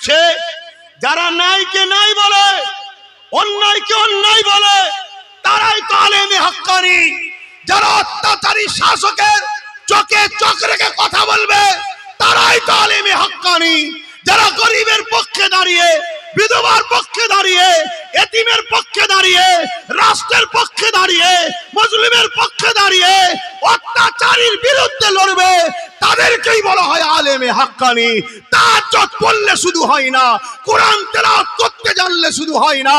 ঢুকছে, যারা নাইকে নাই বলে, অন্যায়কে অন্যায় বলে, তারাই তো আলেমে হাক্কানি। যারা অত্যাচারী শাসকের চোখে চোখ রেখে কথা বলবে, তারাই তো আলেমে হাক্কানি। যারা গরিবের পক্ষে দাঁড়িয়ে, বিধবার পক্ষে দাঁড়িয়ে, এতিমের পক্ষে দাঁড়িয়ে, রাষ্ট্রের পক্ষে দাঁড়িয়ে, মুসলিমের পক্ষে দাঁড়িয়ে অত্যাচারীর বিরুদ্ধে লড়বে, তাদেরকেই বলা হয় আলেমে হাক্কানি। তাহাজ্জুদ পড়লে শুধু হয় না, কোরআন তেলাওয়াত করতে জানলে শুধু হয় না,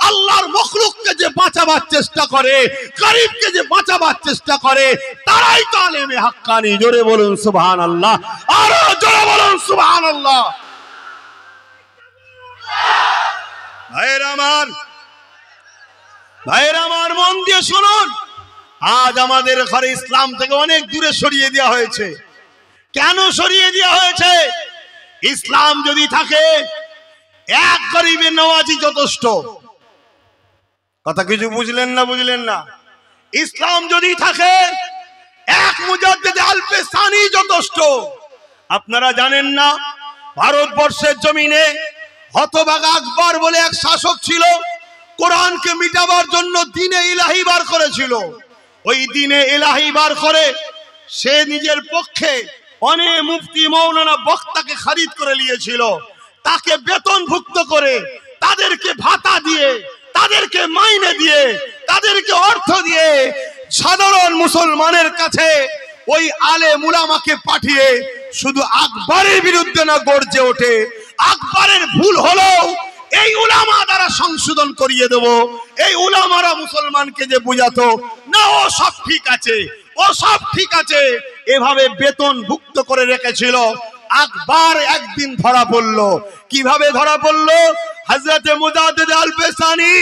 আল্লাহর মখলুককে যে বাঁচাবার চেষ্টা করে, গরিবকে যে বাঁচাবার চেষ্টা করে, তারাই তো আলেমে হাক্কানি। জোরে বলুন সুবহানাল্লাহ, আরো জোরে বলুন সুবহানাল্লাহ। ভাইরা আমার মন দিয়ে শুনুন, আজ আমাদের ঘরে ইসলাম থেকে অনেক দূরে সরিয়ে দেওয়া হয়েছে। কেন সরিয়ে দেওয়া হয়েছে? ইসলাম যদি থাকে, এক গরিবের নওয়াজি যথেষ্ট। কথা কিছু বুঝলেন না? বুঝলেন না? ইসলাম যদি থাকে, এক মুজাদ্দিদ আল-পেসানি যথেষ্ট। আপনারা জানেন না, ভারতবর্ষের জমিনে হতভাগা আকবর বলে এক শাসক ছিল, কোরআনকে মিটাবার জন্য দ্বীনে ইলাহি বার করেছিল। ওই দ্বীনে ইলাহি বার করে সে নিজের পক্ষে অনেক মুফতি মৌলানা বক্তাকে খরিদ করে নিয়েছিল। তাকে বেতনভুক্ত করে, তাদেরকে ভাতা দিয়ে, তাদেরকে মাইনে দিয়ে, তাদেরকে অর্থ দিয়ে সাধারণ মুসলমানের কাছে ওই আলেম উলামাকে পাঠিয়ে শুধু আকবরের বিরুদ্ধে না গর্জে ওঠে, আকবরের ভুল হলো এই উলামা দ্বারা সংশোধন করিয়ে দেব। এই উলামারা মুসলমানকে যে বুঝাতো না ও সব ঠিক আছে, ও সব ঠিক আছে, এভাবে বেতন ভুক্ত করে রেখেছিল। আকবর একদিন ধরা পড়ল। কিভাবে ধরা পড়ল? হযরতে মুজাদ্দিদ আল-পেসানি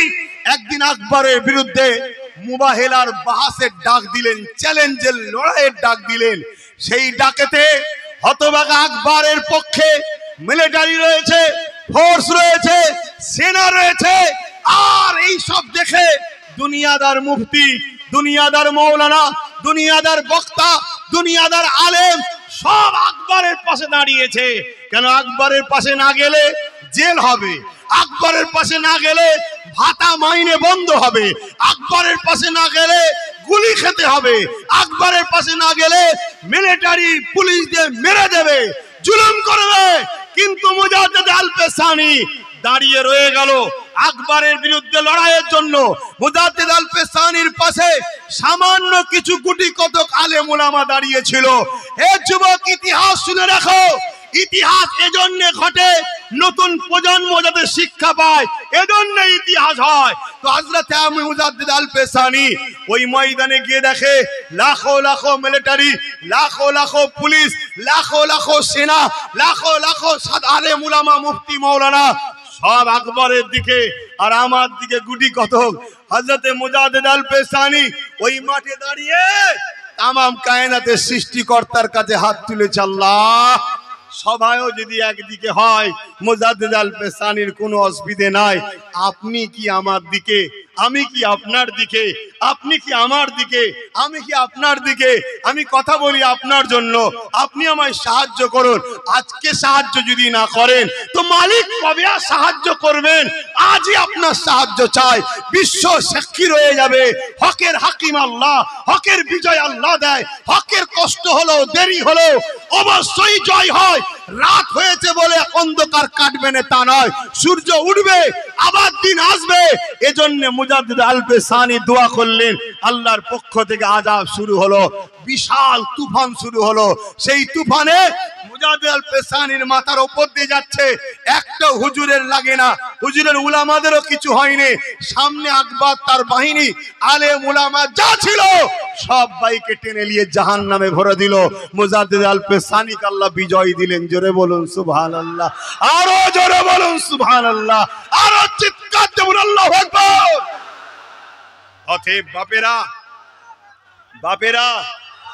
একদিন আকবরের বিরুদ্ধে মুবাহেলার বাহাসের ডাক দিলেন, চ্যালেঞ্জের লড়াইয়ের ডাক দিলেন। সেই ডাকেতে হতভাগা আকবরের পক্ষে মিলিটারি রয়েছে, ফোর্স রয়েছে, সেনা রয়েছে। আর এই সব দেখে দুনিয়াদার মুফতি, দুনিয়াদার মৌলানা, দুনিয়াদার বক্তা, দুনিয়াদার আলেম সব আকবরের পাশে দাঁড়িয়েছে। কেন? আকবরের পাশে না গেলে জেল হবে, আকবরের পাশে না গেলে ভাতা মাইনে বন্ধ হবে, আকবরের পাশে না গেলে গুলি খেতে হবে, আকবরের পাশে না গেলে মিলিটারি পুলিশ দিয়ে মেরে দেবে, জুলুম করবে। কিন্তু মুজাদ্দিদ আল-পেসানি দাঁড়িয়ে রয়ে গেল আকবরের বিরুদ্ধে লড়াইয়ের জন্য। মুজাদ্দিদ আল-পেসানির পাশে সামান্য কিছু গুটি কতক আলেম উলামা দাঁড়িয়েছিল। হে যুবক, ইতিহাস শুনে রাখো। ইতিহাস এজন্য ঘটে, নতুন প্রজন্ম যাতে শিক্ষা পায়, এজন্য ইতিহাস হয়। তো হযরত মুজাদ্দিদ আল-পেসানি ওই ময়দানে গিয়ে দেখে লাখো লাখো মিলিটারি, লাখো লাখো পুলিশ, লাখো লাখো সেনা, লাখো লাখো আলেম উলামা, মুফতি মৌলানা সব আকবরের দিকে, আর আমার দিকে গুটি কতক। হযরত মুজাদ্দিদ আল-পেসানি ওই মাঠে দাঁড়িয়ে তামাম কায়নাতের সৃষ্টিকর্তার কাছে হাত তুলেছে, আল্লাহ সবাইও যদি একদিকে হয়, মুজাদ্দিদ আল-পেসানির কোনো অসুবিধে নাই। আপনি কি আমার দিকে, আমি কি আপনার দিকে, আপনি কি আমার দিকে, আমি কি আপনার দিকে। আমি কথা বলি আপনার জন্য, আপনি আমায় সাহায্য করুন। আজকে সাহায্য যদি না করেন তো মালিক কবে আর সাহায্য করবেন? আজই আপনার সাহায্য চাই। বিশ্ব সাক্ষী রয়ে যাবে, হকের হাকিম আল্লাহ, হকের বিজয় আল্লাহ দেয়। হকের কষ্ট হলো, দেরি হলো, অবশ্যই জয় হয়। রাত হয়েছে বলে অন্ধকার কাটবে না তা নয়, সূর্য উঠবে, আবার দিন আসবে। এজন্য মুজাদ্দিদ আল-পেসানি দোয়া করলেন, আল্লাহর পক্ষ থেকে আযাব শুরু হলো, বিশাল তুফান শুরু হলো। সেই তুফানে মুজাদ্দিদ আল-পেসানির মাথার উপর দিয়ে যাচ্ছে, একটা হুজুরের লাগে না, হুজুরের উলামাদেরও কিছু হয়নি। সামনে আকবর, তার বাহিনী, আলেম উলামা যা ছিল সব বাইকে টেনে নিয়ে জাহান্নামে ভরে দিল। মুজাদ্দিদ আল-পেসানিকে আল্লাহ বিজয় দিলেন। জোরে বলুন সুবহানাল্লাহ, আরো জোরে বলুন সুবহানাল্লাহ, আরো চিৎকার দেবেন আল্লাহু আকবার। অতএব বাপেরা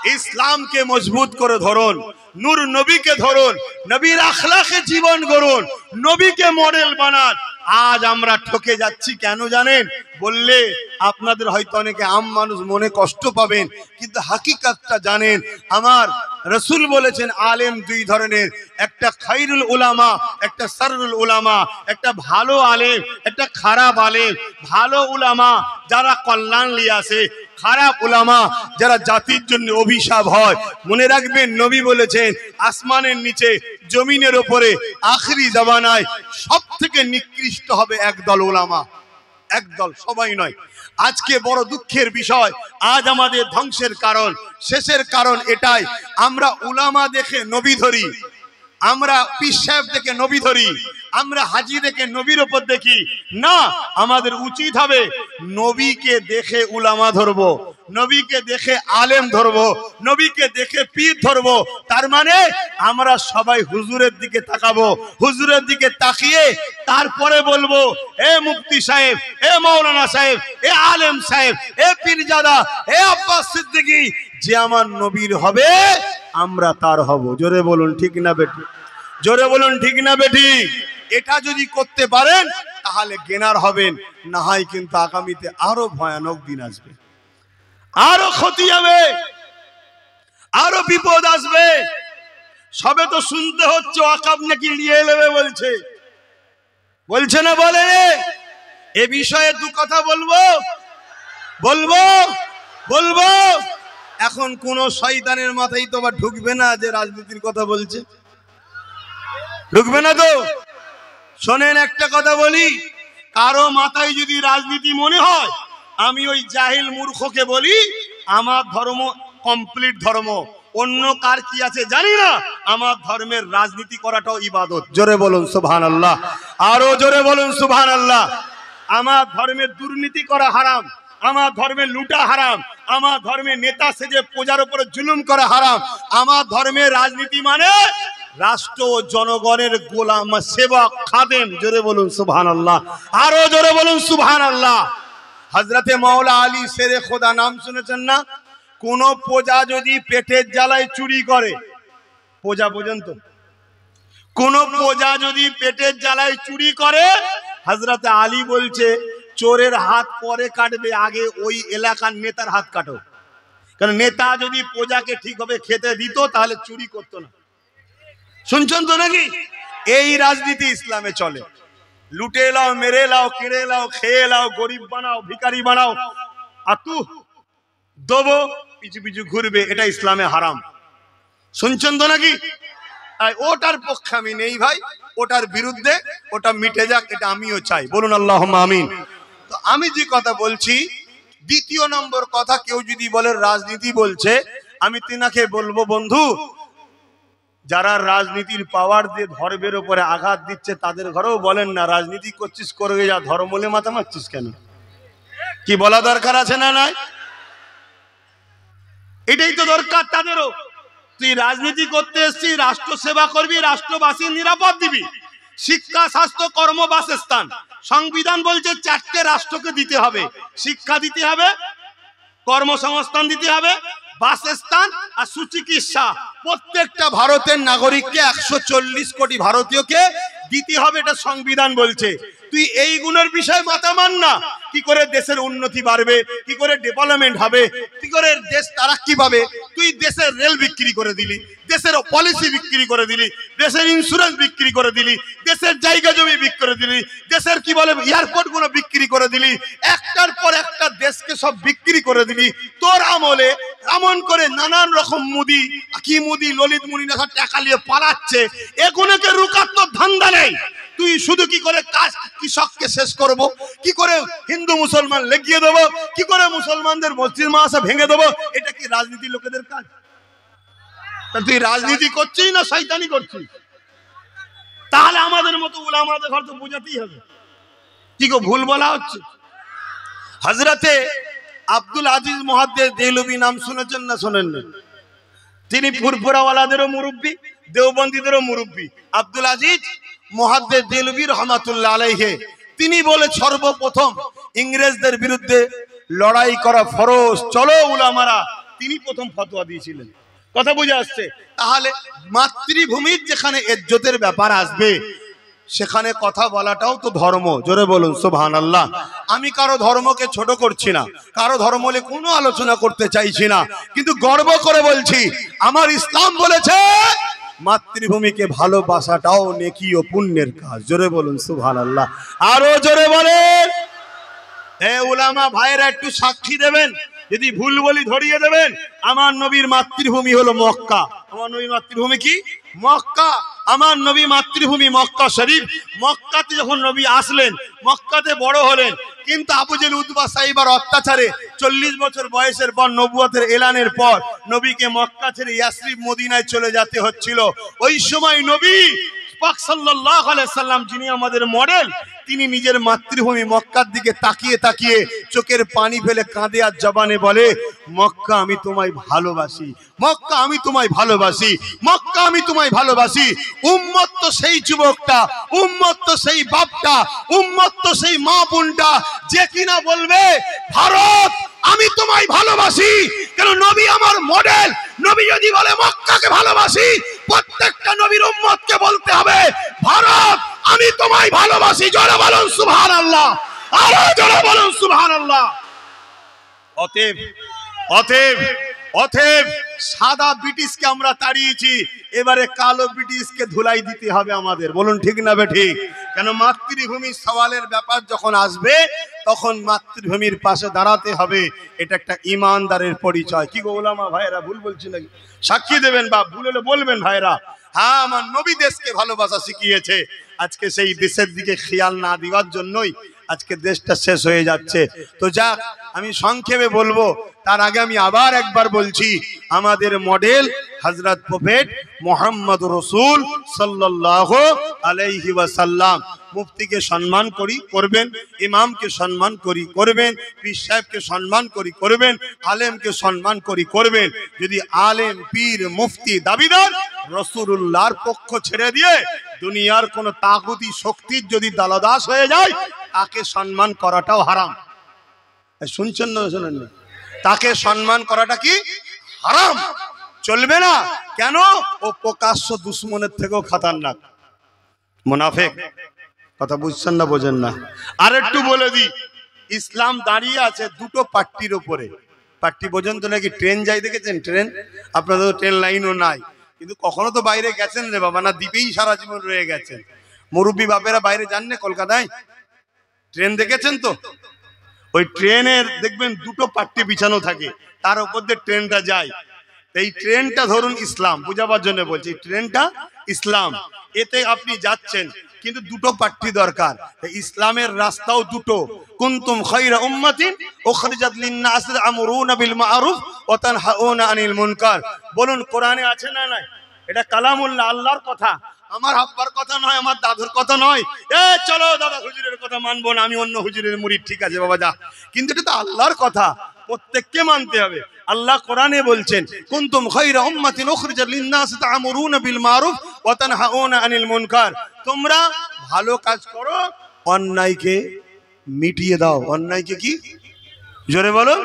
ইসলামকে মজবুত করে ধরুন, নূর নবীকে ধরুন, নবীর আখলাকে জীবন গড়ুন, নবীকে মডেল বানান। আজ আমরা ঠকে যাচ্ছি কেন জানেন? বললে আপনাদের হয়তো অনেকে আম মানুষ মনে কষ্ট পাবেন, কিন্তু হাকিকাতটা জানেন। আমার রাসূল বলেছেন আলেম দুই ধরনের, একটা খায়রুল উলামা, একটা শাররুল উলামা। একটা ভালো আলেম, একটা খারাপ আলেম। ভালো উলামা যারা কল্যাণ নিয়ে আসে, খারাপ উলামা যারা জাতির জন্য অভিশাপ হয়। মনে রাখবেন নবী বলেছেন আসমানের নিচে জমিনের উপরে আখরি জামানায় সব থেকে নিকৃষ্ট হবে একদল উলামা। একদল, সবাই নয়। আজকে বড় দুঃখের বিষয়, আজ আমাদের ধ্বংসের কারণ, শেষের কারণ এটাই, আমরা উলামা দেখে নবী ধরি, আমরা পীর সাহেব দেখে নবী ধরি, আমরা হাজী দেখে নবীর উপর দেখি না। আমাদের উচিত হবে নবীকে দেখে উলামা ধরবো, নবীকে দেখে আলেম ধরবো, নবীকে দেখে পীর ধরবো। তার মানে আমরা সবাই হুজুরের দিকে তাকাবো, হুজুরের দিকে তাকিয়ে তারপরে বলবো এ মুফতি সাহেব, এ মাওলানা সাহেব, এ আলেম সাহেব, এ পীরজাদা, এ আব্বাস সিদ্দিকী, যে আমার নবীর হবে আমরা তার হব। জোরে বলুন ঠিক না বেটি? জোরে বলুন ঠিক না বেটি? এটা যদি করতে পারেন তাহলে গেনার হবেন, না হয় কিন্তু আগামীতে আরো ভয়ানক দিন আসবে, আরো ক্ষতি হবে, আরো বিপদ আসবে। সবে তো শুনতে হচ্ছে ওয়াকফ নাকি নিয়ে নেবে বলছে, বলছে না? বলে এ বিষয়ে দু কথা বলবো বলবো বলবো। এখন কোন শয়তানের মাথায় তো আবার ঢুকবে না যে রাজনীতির কথা বলছে, ঢুকবে না তো। শোনেন একটা কথা বলি, কারো মাথায় যদি রাজনীতি মনে হয়, আমি ওই জাহিল মূর্খকে বলি আমার ধর্ম কমপ্লিট ধর্ম, অন্য কার কি আছে জানি না, আমার ধর্মের রাজনীতি করাটাও ইবাদত। জোরে বলুন সুবহানাল্লাহ, আরো জোরে বলুন সুবহানাল্লাহ। আমার ধর্মের দুর্নীতি করা হারাম, আমার ধর্মে লুটা হারাম, আমার ধর্মে নেতা সেজে প্রজার উপরে জুলুম করা হারাম। আমার ধর্মের রাজনীতি মানে রাষ্ট্র ও জনগণের গোলাম, সেবক, খাদেম। জোরে বলুন সুবহানাল্লাহ, আরো জোরে বলুন সুবহানাল্লাহ। হযরতে মাওলা আলী শেরে খোদা নাম শুনেছেন না? কোন প্রজা যদি পেটের জ্বালায় চুরি করে, প্রজা পর্যন্ত কোন প্রজা যদি পেটের জ্বালায় চুরি করে, হযরতে আলী বলছে চোরের হাত পরে কাটবে, আগে ওই এলাকার নেতার হাত কাটো। কারণ নেতা যদি প্রজাকে ঠিকভাবে খেতে দিত তাহলে চুরি করতো না। শুনছেন তো নাকি? এই রাজনীতি ইসলামে চলে। লুটে লাও, মেরে লাও, কেড়ে লাও, খেয়ে লাও, গরিব বানাও, ভিখারি বানাও, আতু দেবো, পিছু পিছু ঘুরবে, এটা ইসলামে হারাম। শুনছেন তো নাকি? ওটার পক্ষে আমি নেই ভাই, ওটার বিরুদ্ধে, ওটা মিটে যাক, এটা আমিও চাই। বলুন আল্লাহুম্মা আমিন। তো আমি যে কথা বলছি, দ্বিতীয় নম্বর কথা, কেউ যদি বলে রাজনীতি বলছে, আমি তিনাকে বলবো বন্ধু, যারা রাজনীতির পাওয়ার দিয়ে ধর্মের উপরে আঘাত দিচ্ছে তাদের ঘরেও বলেন না রাজনীতি করছিস করে যা, ধর্মলে মাথা মারছিস কেন? কি বলা দরকার আছে না? নাই, এটাই তো দরকার তাদেরও। তুই রাজনীতি করতে এসেছিস, রাষ্ট্র সেবা করবি, রাষ্ট্রবাসীর নিরাপদ দিবি, শিক্ষা, স্বাস্থ্য, কর্ম, বাসস্থান। সংবিধান বলছে 4টে রাষ্ট্রকে দিতে হবে, শিক্ষা দিতে হবে, কর্মসংস্থান দিতে হবে, বাসস্থান আর সুচিকিৎসা। প্রত্যেকটা ভারতের নাগরিককে 140 কোটি ভারতীয়কে দিতে হবে, এটা সংবিধান বলছে। তুই এই গুণের বিষয় মাথা মান না। কি করে দেশের উন্নতি বাড়বে, কি করে ডেভেলপমেন্ট হবে, কি করে দেশ তারাক্কি পাবে। তুই দেশের রেল বিক্রি করে দিলি, দেশের পলিসি বিক্রি করে দিলি, দেশের ইন্স্যুরেন্স বিক্রি করে দিলি, দেশের জায়গা জমি বিক্রি করে দিলি, দেশের কি বলে এয়ারপোর্ট গুলো বিক্রি করে দিলি, একটার পর একটা দেশকে সব বিক্রি করে দিলি। তোর আমলে এমন করে নানান রকম মুদি, কি মুদি, ললিত মুনি না টাকা নিয়ে পালাচ্ছে, এগুলোকে রুকার তো ধান্দা নেই। তুই শুধু কি করে কাজ, কৃষককে শেষ করব, কি করে হিন্দু মুসলমান লেগিয়ে দেবো, কি করে মুসলমানদের মসজিদ মাদ্রাসা ভেঙে দেবো, এটা কি রাজনীতি লোকেদের কাজ? তুই রাজনীতি করছিস না শয়তানি করছিস? তাহলে আমাদের মতো উলামাদের ঘর তো বোঝাতেই হবে। কি গো ভুল বলা হচ্ছে? হযরতে আব্দুল আজিজ মুহাদ্দিস দেহলভী নাম শুনেছেন না শোনেন না? তিনি ফুরফুরাওয়ালাদেরও মুরব্বী, দেওবন্দীদেরও মুরব্বী। আব্দুল আজিজ মুহাদ্দিস দেহলভী রহমাতুল্লাহ আলাইহি, তিনি বলে সর্বপ্রথম ইংরেজদের বিরুদ্ধে লড়াই করা ফরজ, চলো উলামারা, তিনি প্রথম ফতোয়া দিয়েছিলেন। কথা বুঝে আসছে? তাহলে মাতৃভূমির যেখানে ইজ্জতের ব্যাপার আসবে, সেখানে কথা বলাটাও তো ধর্ম। জোরে বলুন সুবহানাল্লাহ। আমি কারো ধর্মকে ছোট করছি না, কারো ধর্ম নিয়ে কোনো আলোচনা করতে চাইছি না, কিন্তু গর্ব করে বলছি আমার ইসলাম বলেছে মাতৃভূমিকে ভালোবাসাটাও নেকি ও পুণ্যের কাজ। জোরে বলুন সুবহানাল্লাহ। আরো জোরে বলেন। এ উলামা ভাইরা একটু সাক্ষী দেবেন, যদি ভুল বলি ধরিয়ে দেবেন। আমার নবীর মাতৃভূমি হলো মক্কা। আমার নবীর মাতৃভূমি কি? মক্কা। আমার নবী মাতৃভূমি মক্কা শরীফ। মক্কাতে যখন নবী আসলেন, মক্কাতে বড় হলেন, কিন্তু আবু জেহেল উতবা সাইবার অত্যাচারে 40 বছর বয়সের পর নবুয়তের এলানের পর নবীকে মক্কা ছেড়ে ইয়াসরিব মদিনায় চলে যেতে হচ্ছিল। ওই সময় নবী পাক সাল্লাল্লাহু আলাইহি সাল্লাম, যিনি আমাদের মডেল, তিনি নিজের মাতৃভূমি মক্কার দিকে তাকিয়ে তাকিয়ে চোখের পানি ফেলে কাঁদে আর জবানে বলে, মক্কা আমি তোমায় ভালোবাসি, মক্কা আমি তোমায় ভালোবাসি, মক্কা আমি তোমায় ভালোবাসি। উম্মত তো সেই যুবকটা, উম্মত তো সেই বাপটা, উম্মত তো সেই মা বোনটা যে কিনা বলবে ভারত আমি তোমায় ভালোবাসি। কেন? নবী আমার মডেল। নবী যদি বলে মক্কাকে ভালোবাসি, প্রত্যেকটা নবীর উম্মতকে বলতে হবে ভারত আমি তোমায় ভালোবাসি। জোরে বলুন সুবহানাল্লাহ। আরো জোরে বলুন সুবহানাল্লাহ। অতএব অতএব অতএব সাদা ব্রিটিশকে আমরা তাড়িয়েছি, এবারে কালো ব্রিটিশকে ধুলাই দিতে হবে আমাদের। বলুন ঠিক না বেঠিক? কেন? মাতৃভূমির সওয়ালের ব্যাপার যখন আসবে তখন মাতৃভূমির পাশে দাঁড়াতে হবে। এটা একটা ইমানদারের পরিচয়। কি গো ওলামা ভাইরা, ভুল বলছি নাকি? সাক্ষী দেবেন বা ভুল হলে বলবেন ভাইরা। হ্যাঁ, আমার নবী দেশকে ভালোবাসা শিখিয়েছে। আজকে সেই দেশের দিকে খেয়াল না দেওয়ার জন্যই আজকে দেশটা শেষ হয়ে যাচ্ছে। তো যাক, আমি সংক্ষেপে বলবো, তার আগে আমি আবার একবার বলছি, আমাদের মডেল হযরত প্রফেট মুহাম্মদ রাসূল সাল্লাল্লাহু আলাইহি ওয়াসাল্লাম। মুফতিকে সম্মান করি করবেন, ইমামকে সম্মান করি করবেন, পীর সাহেবকে সম্মান করি করবেন, আলেমকে সম্মান করি করবেন। যদি আলেম, পীর, মুফতি দাবিদার রাসূলুল্লাহর পক্ষ ছেড়ে দিয়ে দুনিয়ার কোন তাগুতি শক্তির যদি দালদাস হয়ে যায়, তাকে সম্মান করাটাও হারাম। শুনছেন না? শুনেন না? তাকে সম্মান করাটা কি হারাম, চলবে না। কেন? ও প্রকাশ্য দুশ্মনের থেকেও খতরনাক, মুনাফিক। কথা বুঝছেন না? বোঝেন না? আর একটু বলে দিই, ইসলাম দাঁড়িয়ে আছে দুটো পাট্টির উপরে। পাট্টি বোঝেন তো নাকি? ট্রেন যাই দেখেছেন? ট্রেন, আপনাদের তো ট্রেন লাইনও নাই, কিন্তু কখনো তো বাইরে গেছেন রে বাবা? না দ্বীপেই সারা জীবন রয়ে গেছেন। মুরব্বী বাপেরা বাইরে যান না কলকাতায়? ট্রেন দেখেছেন তো? ওই ট্রেনের দেখবেন দুটো পাট্টি বিছানো থাকে, তার উপর দিয়ে ট্রেনটা যায়। এই ট্রেনটা ধরুন ইসলাম, বুঝাবার জন্য বলছি, ট্রেনটা ইসলাম। এতে আপনি যাচ্ছেন, কিন্তু দুটো পাট্টি দরকার। ইসলামের রাস্তাও দুটো। কুনতুম খায়রা উম্মাতিন উখরিজাত লিন-নাস তা'মুরুনা বিল মা'রুফ ওয়া তানহাউনা আনিল মুনকার। বলুন কোরআনে আছে না নাই? এটা কালামুল্লাহ, আল্লাহর কথা, আমার আব্বার কথা নয়, আমার দাদুর কথা নয়। এ চলো দাদা হুজুরের কথা মানবো না, আমি অন্য হুজুরের মুরিদ, ঠিক আছে বাবা যা, কিন্তু এটা তো আল্লাহর কথা, প্রত্যেককে মানতে হবে। আল্লাহ কোরআনে বলছেন, কুনতুম খায়রা উম্মাতিন উখরিজাত লিন-নাস তা'মুরুনা বিল মা'রুফ ওয়া তানহাউনা আনিল মুনকার। তোমরা ভালো কাজ করো, অন্যায়কে মিটিয়ে দাও। অন্যায়কে কি? জোরে বলো।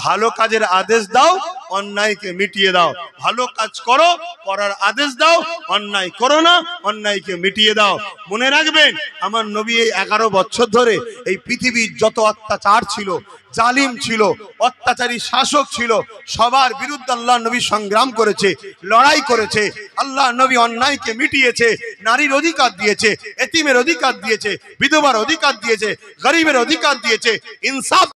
ভালো কাজের আদেশ দাও, অন্যায়কে মিটিয়ে দাও। ভালো কাজ করো, করার আদেশ দাও, অন্যায় করো না, অন্যায়কে মিটিয়ে দাও। মনে রাখবেন, আমার নবী এই 11 বছর ধরে এই পৃথিবীর যত অত্যাচার ছিল, জালিম ছিল, অত্যাচারী শাসক ছিল, সবার বিরুদ্ধে আল্লাহ নবী সংগ্রাম করেছে, লড়াই করেছে। আল্লাহ নবী অন্যায়কে মিটিয়েছে, নারীর অধিকার দিয়েছে, এতিমের অধিকার দিয়েছে, বিধবার অধিকার দিয়েছে, গরিবের অধিকার দিয়েছে, ইনসাফ